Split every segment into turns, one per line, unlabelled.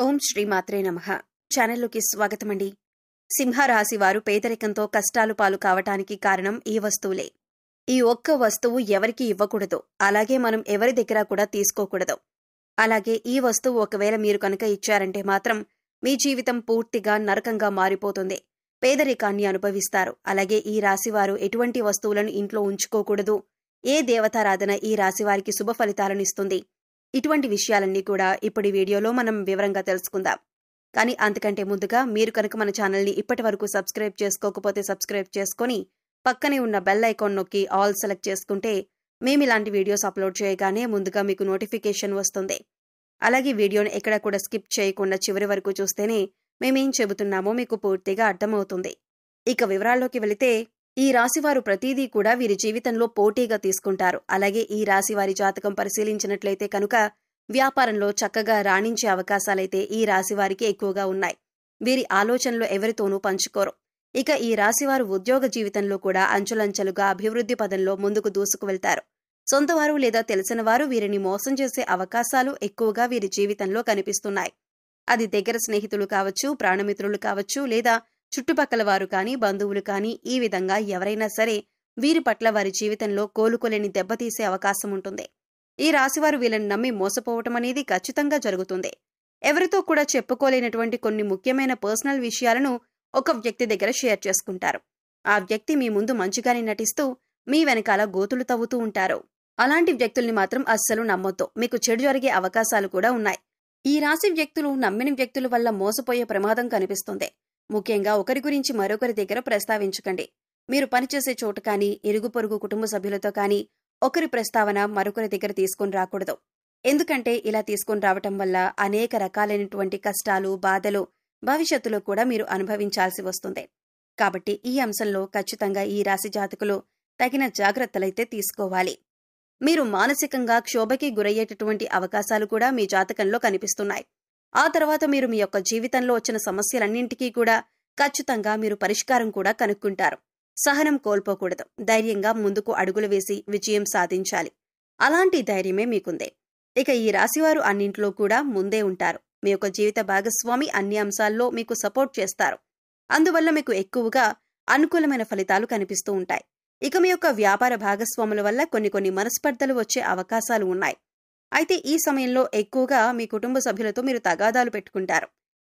ఓం శ్రీ మాత్రే నమః. ఛానల్లోకి స్వాగతమండి. సింహరాశి వారు పేదరికంతో కష్టాలు పాలు కావటానికి కారణం ఈ వస్తువులే. ఈ ఒక్క వస్తువు ఎవరికి ఇవ్వకూడదు, అలాగే మనం ఎవరి దగ్గర కూడా తీసుకోకూడదు. అలాగే ఈ వస్తువు ఒకవేళ మీరు కనుక ఇచ్చారంటే మాత్రం మీ జీవితం పూర్తిగా నరకంగా మారిపోతుంది. పేదరికాన్ని అనుభవిస్తారు. అలాగే ఈ రాశివారు ఎటువంటి వస్తువులను ఇంట్లో ఉంచుకోకూడదు, ఏ దేవతారాధన ఈ రాశివారికి శుభ ఫలితాలను ఇస్తుంది, ఇటువంటి విషయాలన్నీ కూడా ఇప్పుడు వీడియోలో మనం వివరంగా తెలుసుకుందాం. కానీ అంతకంటే ముందుగా మీరు కనుక మన ఛానల్ని ఇప్పటి వరకు సబ్స్క్రైబ్ చేసుకోకపోతే సబ్స్క్రైబ్ చేసుకొని పక్కనే ఉన్న బెల్ ఐకాన్ నొక్కి ఆల్ సెలెక్ట్ చేసుకుంటే మేము ఇలాంటి వీడియోస్ అప్లోడ్ చేయగానే ముందుగా మీకు నోటిఫికేషన్ వస్తుంది. అలాగే వీడియోని ఎక్కడ కూడా స్కిప్ చేయకుండా చివరి వరకు చూస్తేనే మేమేం చెబుతున్నామో మీకు పూర్తిగా అర్థమవుతుంది. ఇక వివరాల్లోకి వెళితే, ఈ రాశివారు ప్రతిదీ కూడా వీరి జీవితంలో పోటీగా తీసుకుంటారు. అలాగే ఈ రాశివారి జాతకం పరిశీలించినట్లయితే కనుక వ్యాపారంలో చక్కగా రాణించే అవకాశాలైతే ఈ రాశివారికి ఎక్కువగా ఉన్నాయి. వీరి ఆలోచనలు ఎవరితోనూ పంచుకోరు. ఇక ఈ రాశివారు ఉద్యోగ జీవితంలో కూడా అంచులంచెలుగా అభివృద్ధి పదంలో ముందుకు దూసుకు వెళ్తారు. సొంతవారు లేదా తెలిసిన వారు వీరిని మోసం చేసే అవకాశాలు ఎక్కువగా వీరి జీవితంలో కనిపిస్తున్నాయి. అది దగ్గర స్నేహితులు కావచ్చు, ప్రాణమిత్రులు కావచ్చు, లేదా చుట్టుపక్కల వారు కానీ, బంధువులు కానీ, ఈ విధంగా ఎవరైనా సరే వీరి పట్ల వారి జీవితంలో కోలుకోలేని దెబ్బతీసే అవకాశం ఉంటుంది. ఈ రాశివారు వీళ్ళని నమ్మి మోసపోవటం అనేది ఖచ్చితంగా జరుగుతుంది. ఎవరితో కూడా చెప్పుకోలేనటువంటి కొన్ని ముఖ్యమైన పర్సనల్ విషయాలను ఒక వ్యక్తి దగ్గర షేర్ చేసుకుంటారు. ఆ వ్యక్తి మీ ముందు మంచిగానే నటిస్తూ మీ వెనకాల గోతులు తవ్వుతూ ఉంటారు. అలాంటి వ్యక్తుల్ని మాత్రం అస్సలు నమ్మొద్దు. మీకు చెడు జరిగే అవకాశాలు కూడా ఉన్నాయి. ఈ రాశి వ్యక్తులు నమ్మిన వ్యక్తుల వల్ల మోసపోయే ప్రమాదం కనిపిస్తుంది. ముఖ్యంగా ఒకరి గురించి మరొకరి దగ్గర ప్రస్తావించకండి. మీరు పనిచేసే చోటు కానీ, ఇరుగు పొరుగు కుటుంబ సభ్యులతో కానీ ఒకరి ప్రస్తావన మరొకరి దగ్గర తీసుకుని రాకూడదు. ఎందుకంటే ఇలా తీసుకుని రావటం వల్ల అనేక రకాలైనటువంటి కష్టాలు, బాధలు భవిష్యత్తులో కూడా మీరు అనుభవించాల్సి వస్తుంది. కాబట్టి ఈ అంశంలో ఖచ్చితంగా ఈ రాశి జాతకులు తగిన జాగ్రత్తలైతే తీసుకోవాలి. మీరు మానసికంగా క్షోభకి గురయ్యేటటువంటి అవకాశాలు కూడా మీ జాతకంలో కనిపిస్తున్నాయి. ఆ తర్వాత మీరు మీ యొక్క జీవితంలో వచ్చిన సమస్యలన్నింటికీ కూడా ఖచ్చితంగా మీరు పరిష్కారం కూడా కనుక్కుంటారు. సహనం కోల్పోకూడదు. ధైర్యంగా ముందుకు అడుగులు వేసి విజయం సాధించాలి. అలాంటి ధైర్యమే మీకుంది. ఇక ఈ రాశివారు అన్నింట్లో కూడా ముందే ఉంటారు. మీ యొక్క జీవిత భాగస్వామి అన్ని అంశాల్లో మీకు సపోర్ట్ చేస్తారు. అందువల్ల మీకు ఎక్కువగా అనుకూలమైన ఫలితాలు కనిపిస్తూ ఉంటాయి. ఇక మీ యొక్క వ్యాపార భాగస్వాముల వల్ల కొన్ని మనస్పర్ధలు వచ్చే అవకాశాలు ఉన్నాయి. అయితే ఈ సమయంలో ఎక్కువగా మీ కుటుంబ సభ్యులతో మీరు తగాదాలు పెట్టుకుంటారు.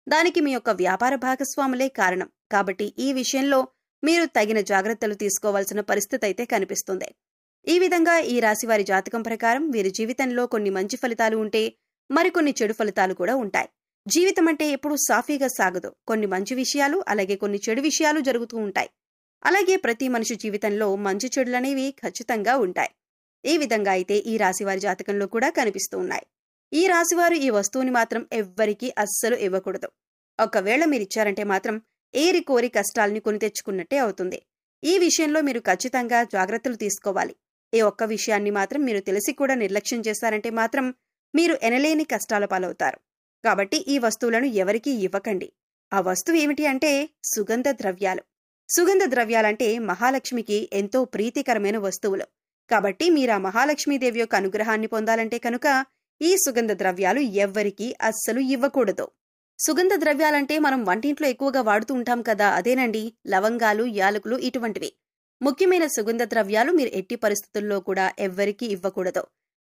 దానికి మీ యొక్క వ్యాపార భాగస్వాములే కారణం. కాబట్టి ఈ విషయంలో మీరు తగిన జాగ్రత్తలు తీసుకోవాల్సిన పరిస్థితి అయితే కనిపిస్తుంది. ఈ విధంగా ఈ రాశివారి జాతకం ప్రకారం వీరి జీవితంలో కొన్ని మంచి ఫలితాలు ఉంటే మరికొన్ని చెడు ఫలితాలు కూడా ఉంటాయి. జీవితం అంటే ఎప్పుడూ సాఫీగా సాగదు. కొన్ని మంచి విషయాలు, అలాగే కొన్ని చెడు విషయాలు జరుగుతూ ఉంటాయి. అలాగే ప్రతి మనిషి జీవితంలో మంచి చెడులనేవి ఖచ్చితంగా ఉంటాయి. ఈ విధంగా అయితే ఈ రాశివారి జాతకంలో కూడా కనిపిస్తూ ఉన్నాయి. ఈ రాశివారు ఈ వస్తువుని మాత్రం ఎవ్వరికీ అస్సలు ఇవ్వకూడదు. ఒకవేళ మీరిచ్చారంటే మాత్రం ఏరి కోరి కష్టాల్ని కొని తెచ్చుకున్నట్టే అవుతుంది. ఈ విషయంలో మీరు ఖచ్చితంగా జాగ్రత్తలు తీసుకోవాలి. ఈ ఒక్క విషయాన్ని మాత్రం మీరు తెలిసి కూడా నిర్లక్ష్యం చేశారంటే మాత్రం మీరు ఎనలేని కష్టాల పాలవుతారు. కాబట్టి ఈ వస్తువులను ఎవరికీ ఇవ్వకండి. ఆ వస్తువు ఏమిటి అంటే సుగంధ ద్రవ్యాలు. సుగంధ ద్రవ్యాలంటే మహాలక్ష్మికి ఎంతో ప్రీతికరమైన వస్తువులు. కాబట్టి మీరు ఆ మహాలక్ష్మీదేవి యొక్క అనుగ్రహాన్ని పొందాలంటే కనుక ఈ సుగంధ ద్రవ్యాలు ఎవ్వరికీ అస్సలు ఇవ్వకూడదు. సుగంధ ద్రవ్యాలంటే మనం వంటింట్లో ఎక్కువగా వాడుతూ ఉంటాం కదా, అదేనండి లవంగాలు, యాలకులు, ఇటువంటివి. ముఖ్యమైన సుగంధ ద్రవ్యాలు మీరు ఎట్టి పరిస్థితుల్లో కూడా ఎవ్వరికీ ఇవ్వకూడదు.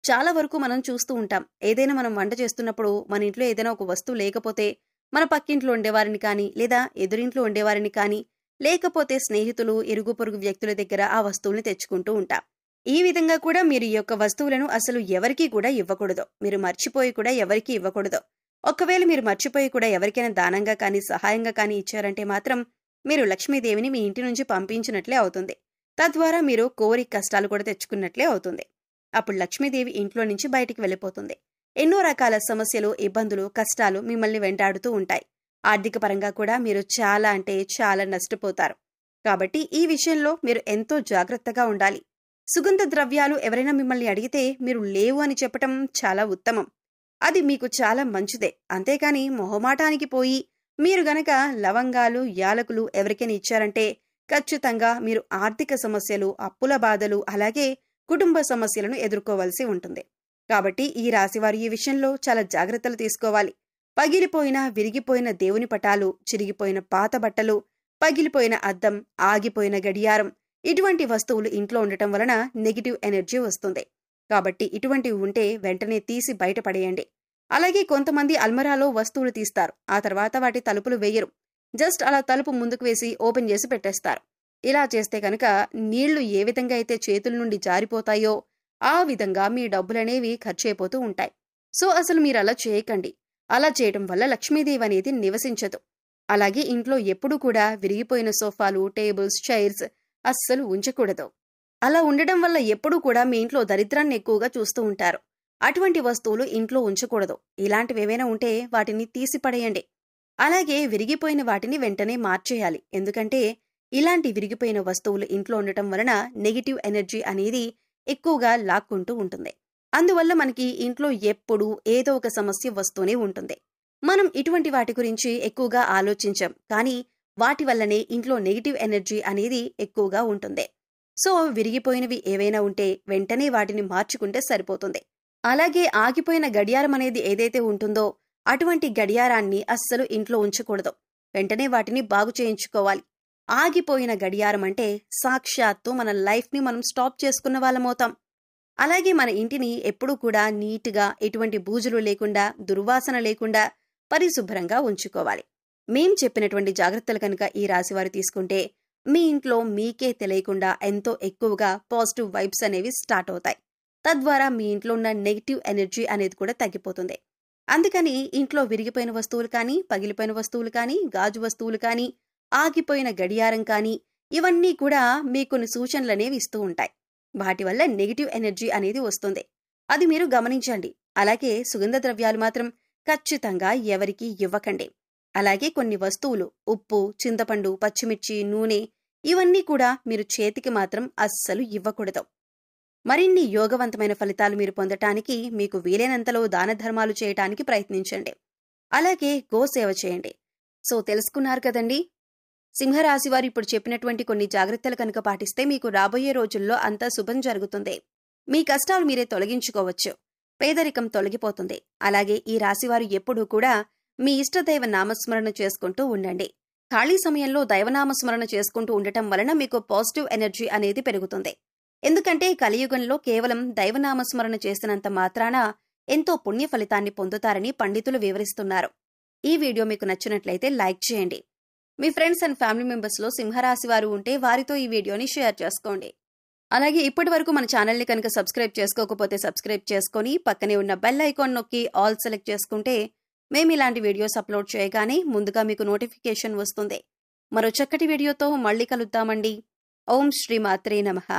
చాలా వరకు మనం చూస్తూ ఉంటాం, ఏదైనా మనం వంట చేస్తున్నప్పుడు మన ఇంట్లో ఏదైనా ఒక వస్తువు లేకపోతే మన పక్కింట్లో ఉండేవారిని కానీ, లేదా ఎదురింట్లో ఉండేవారిని కానీ, లేకపోతే స్నేహితులు, ఇరుగు పొరుగు వ్యక్తుల దగ్గర ఆ వస్తువుల్ని తెచ్చుకుంటూ ఉంటాం. ఈ విధంగా కూడా మీరు ఈ యొక్క వస్తువులను అసలు ఎవరికీ కూడా ఇవ్వకూడదు. మీరు మర్చిపోయి కూడా ఎవరికీ ఇవ్వకూడదు. ఒకవేళ మీరు మర్చిపోయి కూడా ఎవరికైనా దానంగా కానీ, సహాయంగా కానీ ఇచ్చారంటే మాత్రం మీరు లక్ష్మీదేవిని మీ ఇంటి నుంచి పంపించినట్లే అవుతుంది. తద్వారా మీరు కోరి కష్టాలు కూడా తెచ్చుకున్నట్లే అవుతుంది. అప్పుడు లక్ష్మీదేవి ఇంట్లో నుంచి బయటికి వెళ్ళిపోతుంది. ఎన్నో రకాల సమస్యలు, ఇబ్బందులు, కష్టాలు మిమ్మల్ని వెంటాడుతూ ఉంటాయి. ఆర్థిక పరంగా కూడా మీరు చాలా అంటే చాలా నష్టపోతారు. కాబట్టి ఈ విషయంలో మీరు ఎంతో జాగ్రత్తగా ఉండాలి. సుగంధ ద్రవ్యాలు ఎవరైనా మిమ్మల్ని అడిగితే మీరు లేవు అని చెప్పటం చాలా ఉత్తమం. అది మీకు చాలా మంచిదే. అంతేకాని మొహమాటానికి పోయి మీరు గనక లవంగాలు, యాలకులు ఎవరికైనా ఇచ్చారంటే ఖచ్చితంగా మీరు ఆర్థిక సమస్యలు, అప్పుల బాధలు, అలాగే కుటుంబ సమస్యలను ఎదుర్కోవాల్సి ఉంటుంది. కాబట్టి ఈ రాశివారు ఈ విషయంలో చాలా జాగ్రత్తలు తీసుకోవాలి. పగిలిపోయిన విరిగిపోయిన దేవుని పటాలు, చిరిగిపోయిన పాత బట్టలు, పగిలిపోయిన అద్దం, ఆగిపోయిన గడియారం, ఇటువంటి వస్తువులు ఇంట్లో ఉండటం వలన నెగిటివ్ ఎనర్జీ వస్తుంది. కాబట్టి ఇటువంటివి ఉంటే వెంటనే తీసి బయటపడేయండి. అలాగే కొంతమంది అల్మరాలో వస్తువులు తీస్తారు, ఆ తర్వాత వాటి తలుపులు వేయరు. జస్ట్ అలా తలుపు ముందుకు వేసి ఓపెన్ చేసి పెట్టేస్తారు. ఇలా చేస్తే కనుక నీళ్లు ఏ విధంగా అయితే చేతుల నుండి జారిపోతాయో ఆ విధంగా మీ డబ్బులనేవి ఖర్చయిపోతూ ఉంటాయి. సో అసలు మీరు అలా చేయకండి. అలా చేయడం వల్ల లక్ష్మీదేవి అనేది నివసించదు. అలాగే ఇంట్లో ఎప్పుడూ కూడా విరిగిపోయిన సోఫాలు, టేబుల్స్, చైర్స్ అస్సలు ఉంచకూడదు. అలా ఉండడం వల్ల ఎప్పుడూ కూడా మీ ఇంట్లో దరిద్రాన్ని ఎక్కువగా చూస్తూ ఉంటారు. అటువంటి వస్తువులు ఇంట్లో ఉంచకూడదు. ఇలాంటివేవైనా ఉంటే వాటిని తీసిపడేయండి. అలాగే విరిగిపోయిన వాటిని వెంటనే మార్చేయాలి. ఎందుకంటే ఇలాంటి విరిగిపోయిన వస్తువులు ఇంట్లో ఉండటం వలన నెగిటివ్ ఎనర్జీ అనేది ఎక్కువగా లాక్కుంటూ ఉంటుంది. అందువల్ల మనకి ఇంట్లో ఎప్పుడూ ఏదో ఒక సమస్య వస్తూనే ఉంటుంది. మనం ఇటువంటి వాటి గురించి ఎక్కువగా ఆలోచించం, కానీ వాటి వల్లనే ఇంట్లో నెగిటివ్ ఎనర్జీ అనేది ఎక్కువగా ఉంటుంది. సో విరిగిపోయినవి ఏవైనా ఉంటే వెంటనే వాటిని మార్చుకుంటే సరిపోతుంది. అలాగే ఆగిపోయిన గడియారం అనేది ఏదైతే ఉంటుందో అటువంటి గడియారాన్ని అస్సలు ఇంట్లో ఉంచకూడదు. వెంటనే వాటిని బాగు చేయించుకోవాలి. ఆగిపోయిన గడియారం అంటే సాక్షాత్తు మన లైఫ్ని మనం స్టాప్ చేసుకున్న వాళ్ళమవుతాం. అలాగే మన ఇంటిని ఎప్పుడూ కూడా నీట్గా, ఎటువంటి బూజులు లేకుండా, దుర్వాసన లేకుండా పరిశుభ్రంగా ఉంచుకోవాలి. మేం చెప్పినటువంటి జాగ్రత్తలు కనుక ఈ రాశివారు తీసుకుంటే మీ ఇంట్లో మీకే తెలియకుండా ఎంతో ఎక్కువగా పాజిటివ్ వైబ్స్ అనేవి స్టార్ట్ అవుతాయి. తద్వారా మీ ఇంట్లో ఉన్న నెగిటివ్ ఎనర్జీ అనేది కూడా తగ్గిపోతుంది. అందుకని ఇంట్లో విరిగిపోయిన వస్తువులు కానీ, పగిలిపోయిన వస్తువులు కానీ, గాజు వస్తువులు కానీ, ఆగిపోయిన గడియారం కానీ ఇవన్నీ కూడా మీకు కొన్ని సూచనలనేవి ఇస్తూ ఉంటాయి. వాటి వల్ల నెగిటివ్ ఎనర్జీ అనేది వస్తుంది. అది మీరు గమనించండి. అలాగే సుగంధ ద్రవ్యాలు మాత్రం ఖచ్చితంగా ఎవరికీ ఇవ్వకండి. అలాగే కొన్ని వస్తువులు, ఉప్పు, చింతపండు, పచ్చిమిర్చి, నూనె ఇవన్నీ కూడా మీరు చేతికి మాత్రం అస్సలు ఇవ్వకూడదు. మరిన్ని యోగవంతమైన ఫలితాలు మీరు పొందటానికి మీకు వీలైనంతలో దాన ధర్మాలు చేయటానికి ప్రయత్నించండి. అలాగే గోసేవ చేయండి. సో తెలుసుకున్నారు కదండి. సింహరాశివారు ఇప్పుడు చెప్పినటువంటి కొన్ని జాగ్రత్తలు కనుక పాటిస్తే మీకు రాబోయే రోజుల్లో అంతా శుభం జరుగుతుంది. మీ కష్టాలు మీరే తొలగించుకోవచ్చు. పేదరికం తొలగిపోతుంది. అలాగే ఈ రాశివారు ఎప్పుడూ కూడా మీ ఇష్టదైవ నామస్మరణ చేసుకుంటూ ఉండండి. ఖాళీ సమయంలో దైవనామస్మరణ చేసుకుంటూ ఉండటం వలన మీకు పాజిటివ్ ఎనర్జీ అనేది పెరుగుతుంది. ఎందుకంటే కలియుగంలో కేవలం దైవనామస్మరణ చేసినంత మాత్రాన ఎంతో పుణ్య ఫలితాన్ని పొందుతారని పండితులు వివరిస్తున్నారు. ఈ వీడియో మీకు నచ్చినట్లయితే లైక్ చేయండి. మీ ఫ్రెండ్స్ అండ్ ఫ్యామిలీ మెంబర్స్లో సింహరాశి వారు ఉంటే వారితో ఈ వీడియోని షేర్ చేసుకోండి. అలాగే ఇప్పటి వరకు మన ఛానల్ని కనుక సబ్స్క్రైబ్ చేసుకోకపోతే సబ్స్క్రైబ్ చేసుకొని పక్కనే ఉన్న బెల్ ఐకాన్ నొక్కి ఆల్ సెలెక్ట్ చేసుకుంటే మేము ఇలాంటి వీడియోస్ అప్లోడ్ చేయగానే ముందుగా మీకు నోటిఫికేషన్ వస్తుంది. మరో చక్కటి వీడియోతో మళ్ళీ కలుద్దామండి. ఓం శ్రీ మాత్రే నమః.